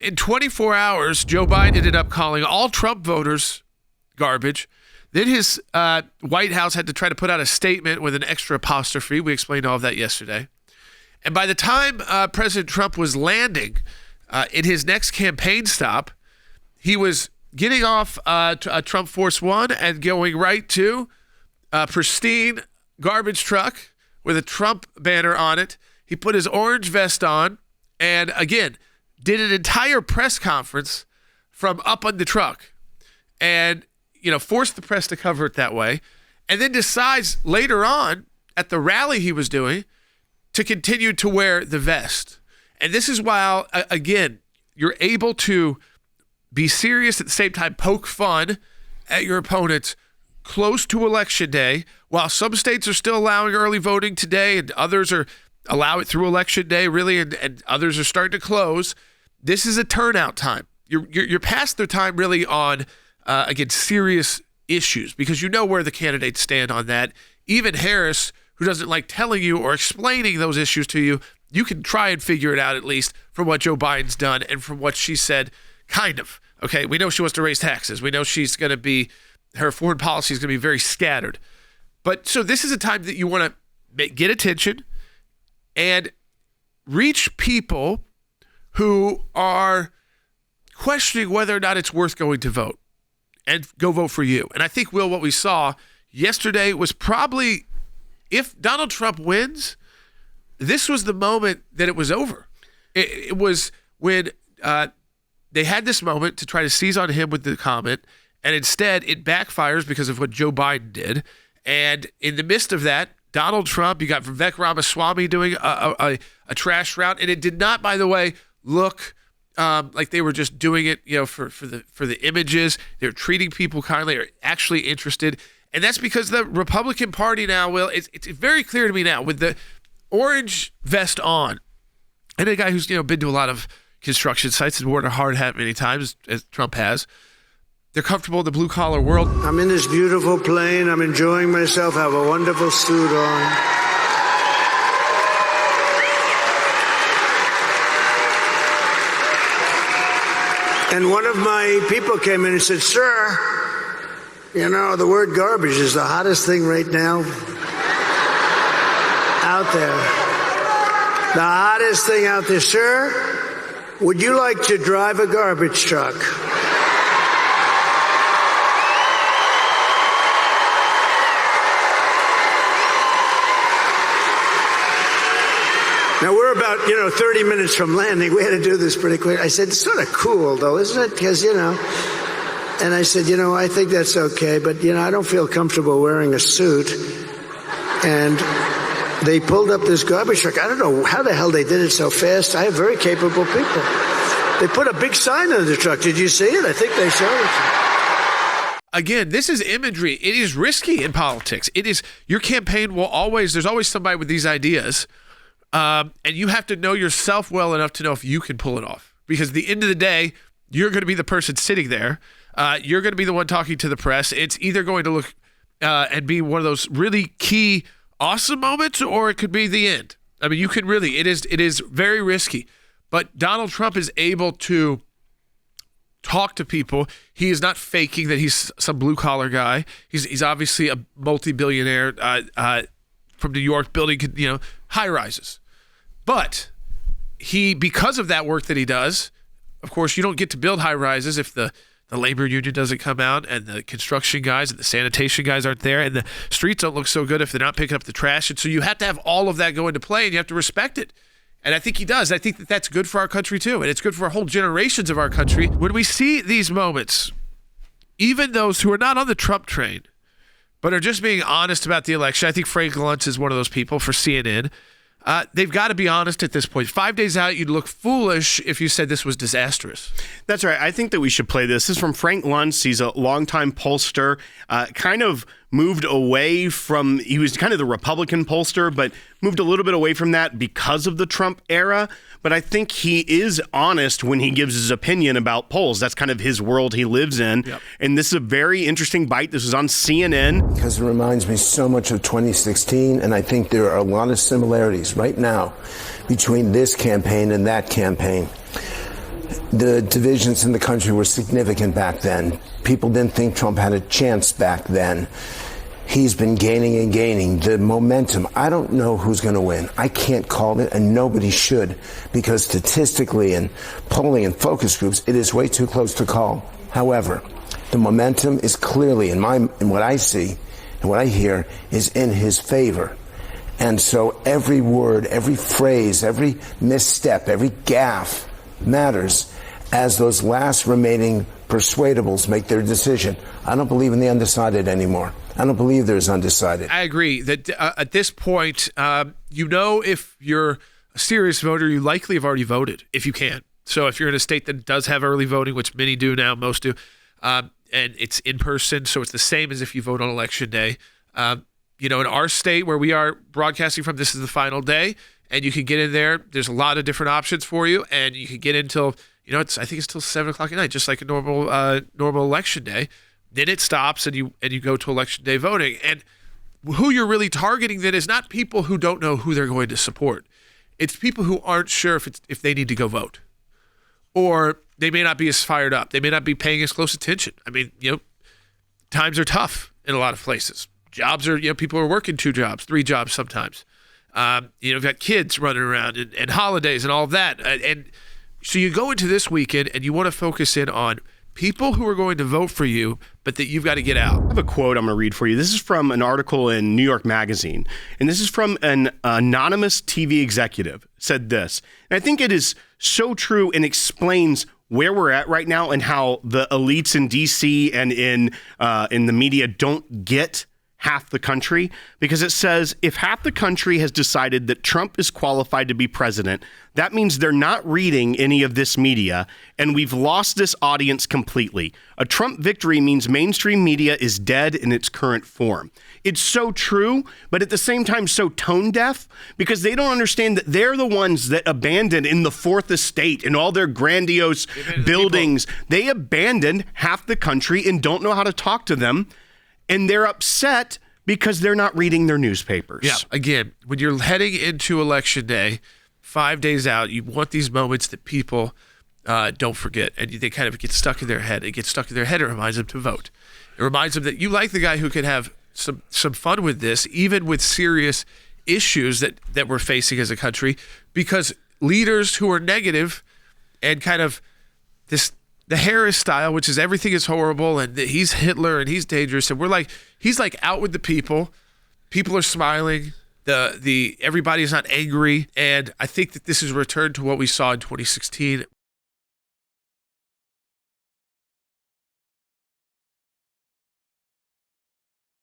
In 24 hours, Joe Biden ended up calling all Trump voters garbage. Then his White House had to try to put out a statement with an extra apostrophe. We explained all of that yesterday. And by the time President Trump was landing in his next campaign stop, he was getting off Trump Force One and going right to a pristine garbage truck with a Trump banner on it. He put his orange vest on and, again, did an entire press conference from up on the truck and, forced the press to cover it that way. And then decides later on at the rally he was doing to continue to wear the vest. And this is why, again, you're able to be serious at the same time, poke fun at your opponents close to Election Day, while some states are still allowing early voting today and others are allow it through Election Day, really, and others are starting to close. This is a turnout time. You're past the time really on, again, serious issues because you know where the candidates stand on that. Even Harris, who doesn't like telling you or explaining those issues to you, you can try and figure it out at least from what Joe Biden's done and from what she said, kind of. Okay, we know she wants to raise taxes. We know her foreign policy is going to be very scattered. But so this is a time that you want to get attention and reach people who are questioning whether or not it's worth going to vote and go vote for you. And I think, Will, what we saw yesterday was probably, if Donald Trump wins, this was the moment that it was over. It was when they had this moment to try to seize on him with the comment, and instead it backfires because of what Joe Biden did. And in the midst of that, Donald Trump, you got Vivek Ramaswamy doing a trash round, and it did not, by the way, look like they were just doing it, for the images. They're treating people kindly, are actually interested, and that's because the Republican Party now, Will, it's very clear to me now with the orange vest on, and a guy who's been to a lot of construction sites and worn a hard hat many times, as Trump has. They're comfortable in the blue-collar world. I'm in this beautiful plane. I'm enjoying myself. I have a wonderful suit on. And one of my people came in and said, "Sir, the word garbage is the hottest thing right now out there. The hottest thing out there. Sir, would you like to drive a garbage truck?" Now, we're about, 30 minutes from landing. We had to do this pretty quick. I said, "It's sort of cool, though, isn't it? Because, And I said, I think that's okay. But, I don't feel comfortable wearing a suit." And they pulled up this garbage truck. I don't know how the hell they did it so fast. I have very capable people. They put a big sign on the truck. Did you see it? I think they showed it. Again, this is imagery. It is risky in politics. It is, your campaign there's always somebody with these ideas. And you have to know yourself well enough to know if you can pull it off. Because at the end of the day, you're going to be the person sitting there. You're going to be the one talking to the press. It's either going to look and be one of those really key, awesome moments, or it could be the end. I mean, you can really, it is very risky. But Donald Trump is able to talk to people. He is not faking that he's some blue-collar guy. He's obviously a multi-billionaire from New York, building, high-rises. But because of that work that he does, of course, you don't get to build high-rises if the labor union doesn't come out and the construction guys and the sanitation guys aren't there and the streets don't look so good if they're not picking up the trash. And so you have to have all of that go into play and you have to respect it. And I think he does. I think that that's good for our country too. And it's good for whole generations of our country. When we see these moments, even those who are not on the Trump train, but are just being honest about the election, I think Frank Luntz is one of those people for CNN. They've got to be honest at this point. 5 days out, you'd look foolish if you said this was disastrous. That's right. I think that we should play this. This is from Frank Luntz. He's a longtime pollster, kind of moved away from, he was kind of the Republican pollster, but moved a little bit away from that because of the Trump era. But I think he is honest when he gives his opinion about polls. That's kind of his world he lives in. Yep. And this is a very interesting bite. This was on CNN. Because it reminds me so much of 2016, and I think there are a lot of similarities right now between this campaign and that campaign. The divisions in the country were significant back then. People didn't think Trump had a chance back then. He's been gaining and gaining. The momentum, I don't know who's going to win. I can't call it, and nobody should, because statistically and polling and focus groups, it is way too close to call. However, the momentum is clearly, in what I see and what I hear, is in his favor. And so every word, every phrase, every misstep, every gaffe matters as those last remaining persuadables make their decision. I don't believe in the undecided anymore. I don't believe there's undecided. I agree that at this point, if you're a serious voter, you likely have already voted, if you can. So if you're in a state that does have early voting, which many do now, most do, and it's in person, so it's the same as if you vote on Election Day. In our state where we are broadcasting from, this is the final day, and you can get in there. There's a lot of different options for you, and you can get in till, I think it's till 7 o'clock at night, just like a normal Election Day. Then it stops, and you go to Election Day voting. And who you're really targeting then is not people who don't know who they're going to support. It's people who aren't sure if they need to go vote, or they may not be as fired up. They may not be paying as close attention. I mean, times are tough in a lot of places. Jobs are, people are working 2 jobs, 3 jobs sometimes. You've got kids running around and holidays and all of that. And so you go into this weekend and you want to focus in on people who are going to vote for you, but that you've got to get out. I have a quote I'm going to read for you. This is from an article in New York Magazine, and this is from an anonymous TV executive. Said this, and I think it is so true and explains where we're at right now and how the elites in D.C. and in the media don't get half the country, because it says if half the country has decided that Trump is qualified to be president, that means they're not reading any of this media, and we've lost this audience completely. A Trump victory means mainstream media is dead in its current form. It's so true, but at the same time so tone deaf, because they don't understand that they're the ones that abandoned in the Fourth Estate and all their grandiose buildings. They abandoned half the country and don't know how to talk to them. And they're upset because they're not reading their newspapers. Yeah. Again, when you're heading into Election Day, 5 days out, you want these moments that people don't forget. And they kind of get stuck in their head. It gets stuck in their head. It reminds them to vote. It reminds them that you like the guy who can have some fun with this, even with serious issues that we're facing as a country, because leaders who are negative and kind of the Harris style, which is everything is horrible and he's Hitler and he's dangerous, and he's like out with the people. People are smiling. Everybody is not angry, and I think that this is a return to what we saw in 2016